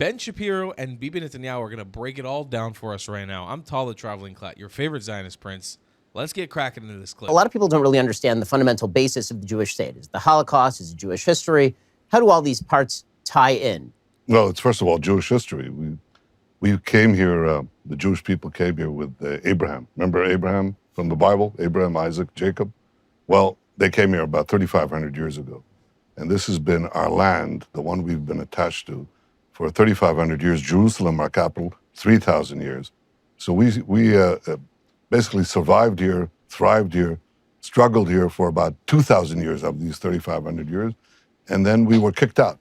Ben Shapiro and Bibi Netanyahu are going to break it all down for us right now. I'm Tala Traveling Clat, your favorite Zionist prince. Let's get cracking into this clip. A lot of people don't really understand the fundamental basis of the Jewish state. Is the Holocaust, is it Jewish history? How do all these parts tie in? Well, it's first of all Jewish history. We came here, the Jewish people came here with Abraham. Remember Abraham from the Bible? Abraham, Isaac, Jacob? Well, they came here about 3,500 years ago. And this has been our land, the one we've been attached to, for 3,500 years. Jerusalem, our capital, 3,000 years. So we basically survived here, thrived here, struggled here for about 2,000 years of these 3,500 years. And then we were kicked out.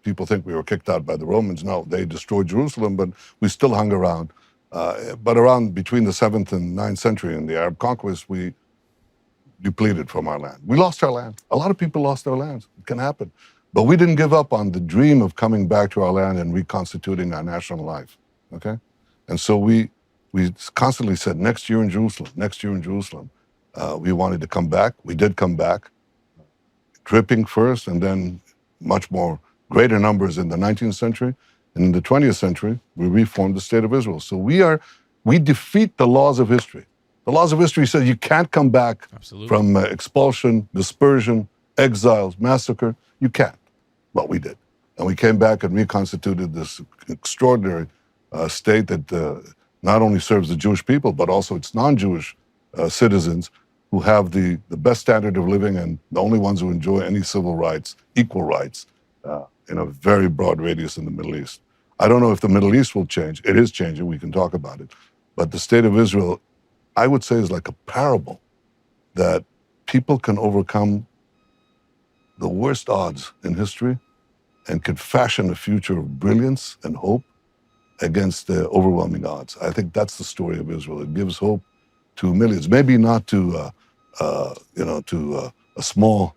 People think we were kicked out by the Romans. No, they destroyed Jerusalem, but we still hung around. But around between the 7th and 9th century in the Arab conquest, we depleted from our land. We lost our land. A lot of people lost their lands. It can happen. But we didn't give up on the dream of coming back to our land and reconstituting our national life, okay? And so we constantly said, next year in Jerusalem, next year in Jerusalem. We wanted to come back. We did come back, dripping first, and then much more greater numbers in the 19th century. And in the 20th century, we reformed the state of Israel. So we defeat the laws of history. The laws of history say you can't come back from expulsion, dispersion, exiles, massacre. You can't. But we did. And we came back and reconstituted this extraordinary state that not only serves the Jewish people, but also its non-Jewish citizens who have the best standard of living and the only ones who enjoy any civil rights, equal rights, in a very broad radius in the Middle East. I don't know if the Middle East will change. It is changing. We can talk about it. But the state of Israel, I would say, is like a parable that people can overcome the worst odds in history and can fashion a future of brilliance and hope against the overwhelming odds. I think that's the story of Israel. It gives hope to millions, maybe not to a small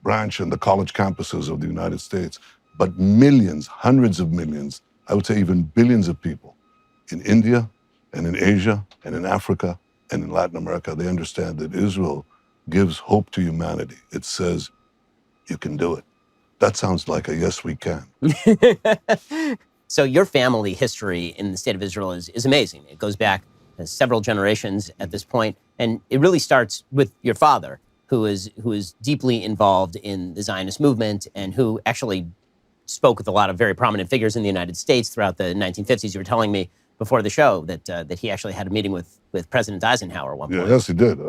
branch in the college campuses of the United States, but millions, hundreds of millions, I would say even billions of people in India and in Asia and in Africa and in Latin America. They understand that Israel gives hope to humanity. It says, you can do it. That sounds like a yes, we can. So your family history in the state of Israel is amazing. It goes back several generations at this point, and it really starts with your father, who is deeply involved in the Zionist movement and who actually spoke with a lot of very prominent figures in the United States throughout the 1950s. You were telling me before the show that he actually had a meeting with President Eisenhower at one point. Yes, he did.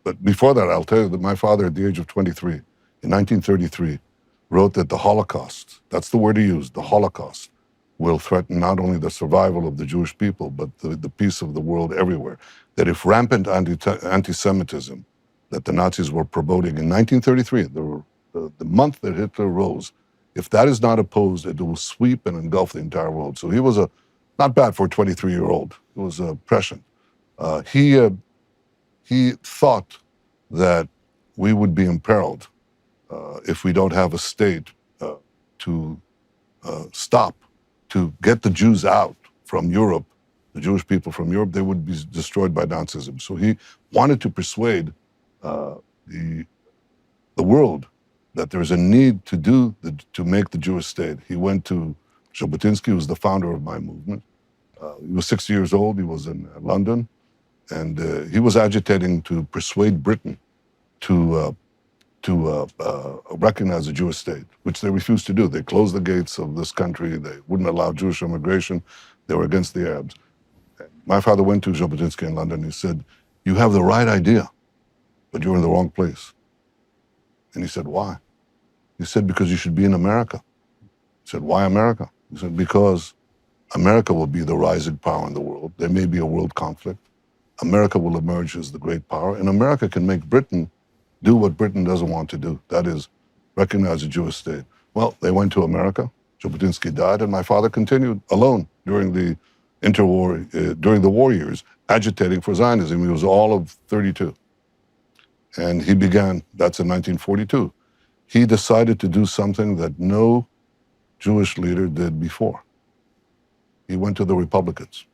But before that, I'll tell you that my father, at the age of 23, in 1933, wrote that the Holocaust, that's the word he used, the Holocaust, will threaten not only the survival of the Jewish people, but the peace of the world everywhere. That if rampant anti-Semitism that the Nazis were promoting in 1933, the month that Hitler rose, if that is not opposed, it will sweep and engulf the entire world. So he was not bad for a 23-year-old. He was prescient. He thought that we would be imperiled if we don't have a state to stop, to get the Jews out from Europe, the Jewish people from Europe. They would be destroyed by Nazism. So he wanted to persuade the world that there's a need to make the Jewish state. He went to Jabotinsky, who was the founder of my movement. He was 60 years old. He was in London, and he was agitating to persuade Britain to recognize a Jewish state, which they refused to do. They closed the gates of this country. They wouldn't allow Jewish immigration. They were against the Arabs. My father went to Jabotinsky in London. He said, "You have the right idea, but you're in the wrong place." And he said, "Why?" He said, "Because you should be in America." He said, "Why America?" He said, "Because America will be the rising power in the world. There may be a world conflict. America will emerge as the great power, and America can make Britain do what Britain doesn't want to do. That is, recognize a Jewish state." Well, they went to America. Jabotinsky died, and my father continued alone during the during the war years, agitating for Zionism. He was all of 32. And he began, that's in 1942. He decided to do something that no Jewish leader did before. He went to the Republicans.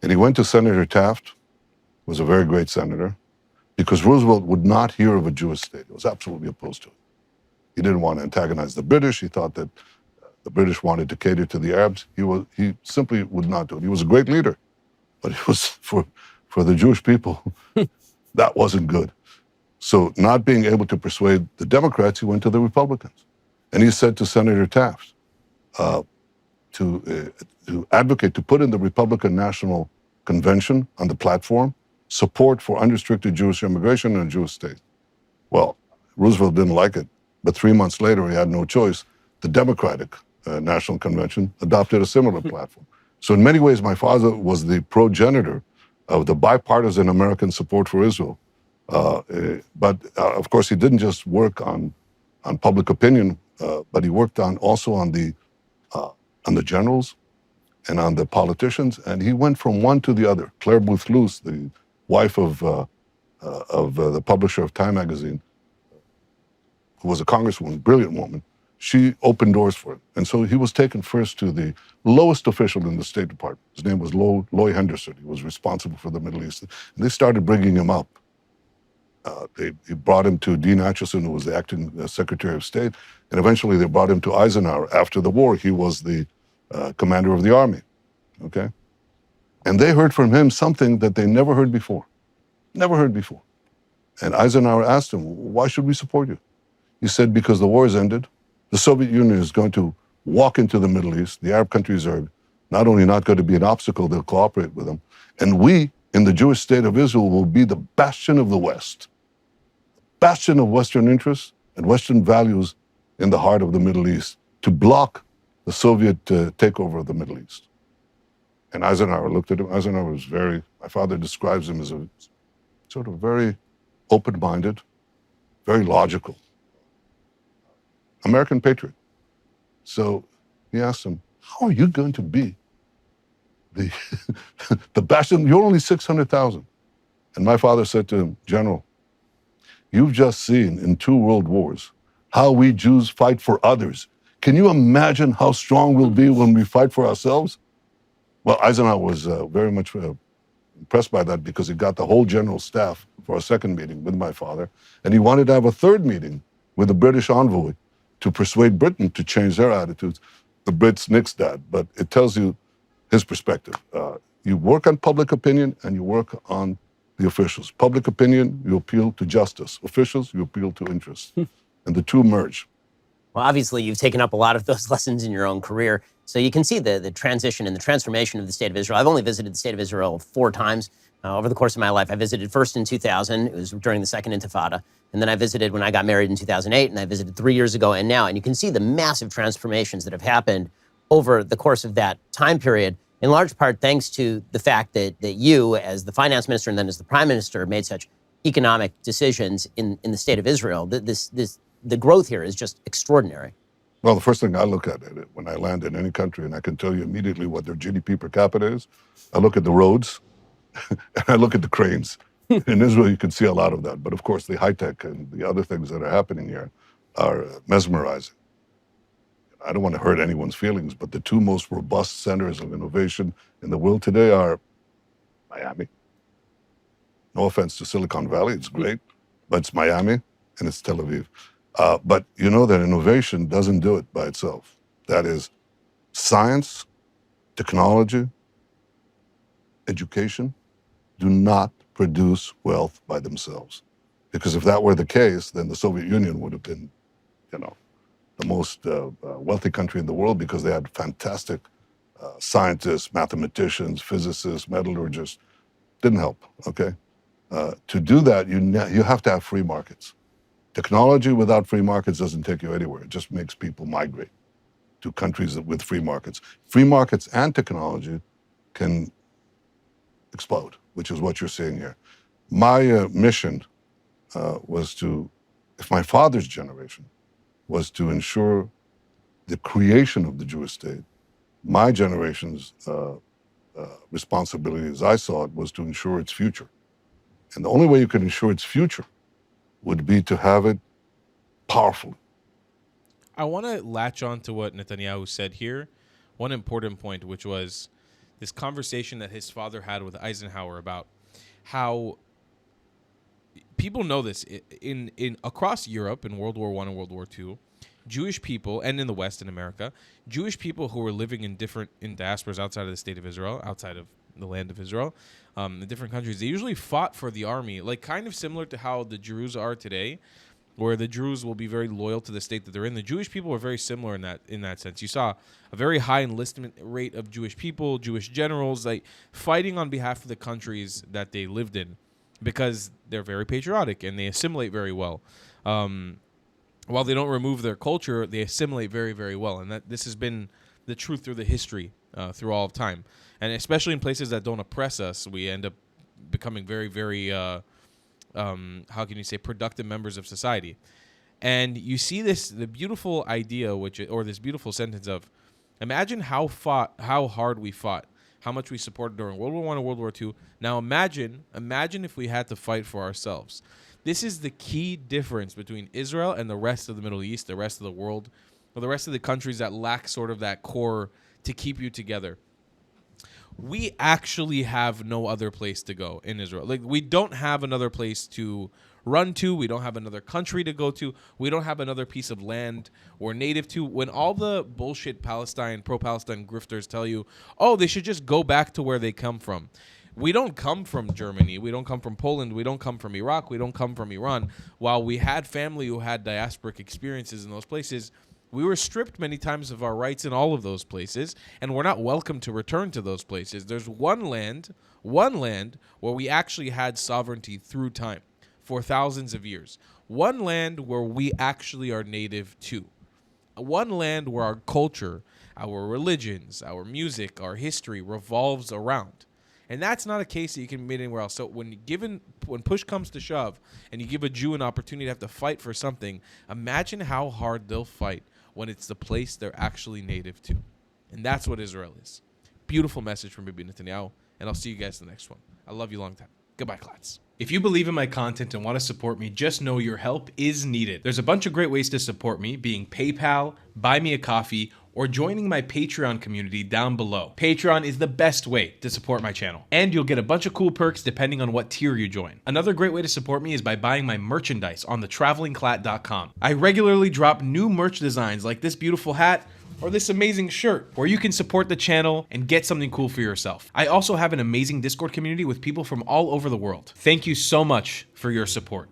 And he went to Senator Taft, who was a very great senator, because Roosevelt would not hear of a Jewish state. He was absolutely opposed to it. He didn't want to antagonize the British. He thought that the British wanted to cater to the Arabs. He simply would not do it. He was a great leader, but it was for the Jewish people, that wasn't good. So not being able to persuade the Democrats, he went to the Republicans. And he said to Senator Taft to advocate, to put in the Republican National Convention on the platform, support for unrestricted Jewish immigration in a Jewish state. Well, Roosevelt didn't like it, but 3 months later, he had no choice. The Democratic National Convention adopted a similar platform. So in many ways, my father was the progenitor of the bipartisan American support for Israel. But of course, he didn't just work on public opinion, but he worked also on the generals and on the politicians, and he went from one to the other. Claire Booth Luce, the wife of the publisher of Time magazine, who was a congresswoman, brilliant woman, she opened doors for him. And so he was taken first to the lowest official in the State Department. His name was Loy Henderson. He was responsible for the Middle East. And they started bringing him up. They brought him to Dean Acheson, who was the acting Secretary of State, and eventually they brought him to Eisenhower. After the war, he was the commander of the army, okay? And they heard from him something that they never heard before. Never heard before. And Eisenhower asked him, why should we support you? He said, because the war has ended. The Soviet Union is going to walk into the Middle East. The Arab countries are not only not going to be an obstacle, they'll cooperate with them. And we, in the Jewish state of Israel, will be the bastion of the West, bastion of Western interests and Western values in the heart of the Middle East to block the Soviet takeover of the Middle East. And Eisenhower looked at him. Eisenhower was my father describes him as a sort of very open-minded, very logical American patriot. So he asked him, how are you going to be the bastion? You're only 600,000. And my father said to him, General, you've just seen in 2 world wars how we Jews fight for others. Can you imagine how strong we'll be when we fight for ourselves? Well, Eisenhower was very much impressed by that because he got the whole general staff for a second meeting with my father. And he wanted to have a third meeting with the British envoy to persuade Britain to change their attitudes. The Brits nixed that, but it tells you his perspective. You work on public opinion and you work on the officials. Public opinion, you appeal to justice. Officials, you appeal to interests. And the two merge. Well, obviously, you've taken up a lot of those lessons in your own career. So you can see the transition and the transformation of the state of Israel. I've only visited the state of Israel 4 times over the course of my life. I visited first in 2000. It was during the Second Intifada. And then I visited when I got married in 2008. And I visited 3 years ago and now. And you can see the massive transformations that have happened over the course of that time period, in large part thanks to the fact that you, as the finance minister and then as the prime minister, made such economic decisions in the state of Israel. The growth here is just extraordinary. Well, the first thing I look at it when I land in any country, and I can tell you immediately what their GDP per capita is, I look at the roads and I look at the cranes. In Israel, you can see a lot of that. But of course, the high tech and the other things that are happening here are mesmerizing. I don't want to hurt anyone's feelings, but the 2 most robust centers of innovation in the world today are Miami. No offense to Silicon Valley, it's great, but it's Miami and it's Tel Aviv. But you know that innovation doesn't do it by itself. That is science, technology, education do not produce wealth by themselves. Because if that were the case, then the Soviet Union would have been, the most wealthy country in the world because they had fantastic scientists, mathematicians, physicists, metallurgists. Didn't help, okay? To do that, you have to have free markets. Technology without free markets doesn't take you anywhere. It just makes people migrate to countries with free markets. Free markets and technology can explode, which is what you're seeing here. My mission was to, if my father's generation was to ensure the creation of the Jewish state, my generation's responsibility, as I saw it, was to ensure its future. And the only way you can ensure its future would be to have it powerful. I want to latch on to what Netanyahu said here. One important point, which was this conversation that his father had with Eisenhower about how people know this in across Europe in World War I and World War II, Jewish people, and in the West in America, Jewish people who were living in diasporas outside of the state of Israel, outside of the land of Israel, in different countries, they usually fought for the army, like kind of similar to how the Druze are today, where the Druze will be very loyal to the state that they're in. The Jewish people were very similar in that sense. You saw a very high enlistment rate of Jewish people, Jewish generals, like fighting on behalf of the countries that they lived in, because they're very patriotic and they assimilate very well. While they don't remove their culture, they assimilate very, very well. And that this has been the truth through the history, through all of time. And especially in places that don't oppress us, we end up becoming very, very, how can you say, productive members of society. And you see the beautiful idea, or this beautiful sentence of, imagine how hard we fought, how much we supported during World War I and World War II. Now imagine if we had to fight for ourselves. This is the key difference between Israel and the rest of the Middle East, the rest of the world, or the rest of the countries that lack sort of that core to keep you together. We actually have no other place to go in Israel. Like, we don't have another place to run to. We don't have another country to go to. We don't have another piece of land we're native to. When all the bullshit pro-Palestine grifters tell you, oh, they should just go back to where they come from. We don't come from Germany. We don't come from Poland. We don't come from Iraq. We don't come from Iran. While we had family who had diasporic experiences in those places, we were stripped many times of our rights in all of those places, and we're not welcome to return to those places. There's one land where we actually had sovereignty through time for thousands of years. One land where we actually are native to. One land where our culture, our religions, our music, our history revolves around. And that's not a case that you can meet anywhere else. So when push comes to shove and you give a Jew an opportunity to have to fight for something, imagine how hard they'll fight when it's the place they're actually native to. And that's what Israel is. Beautiful message from Bibi Netanyahu, and I'll see you guys in the next one. I love you long time. Goodbye, Klotz. If you believe in my content and want to support me, just know your help is needed. There's a bunch of great ways to support me, being PayPal, Buy Me a Coffee, or joining my Patreon community down below. Patreon is the best way to support my channel, and you'll get a bunch of cool perks depending on what tier you join. Another great way to support me is by buying my merchandise on thetravelingclat.com. I regularly drop new merch designs like this beautiful hat or this amazing shirt, where you can support the channel and get something cool for yourself. I also have an amazing Discord community with people from all over the world. Thank you so much for your support.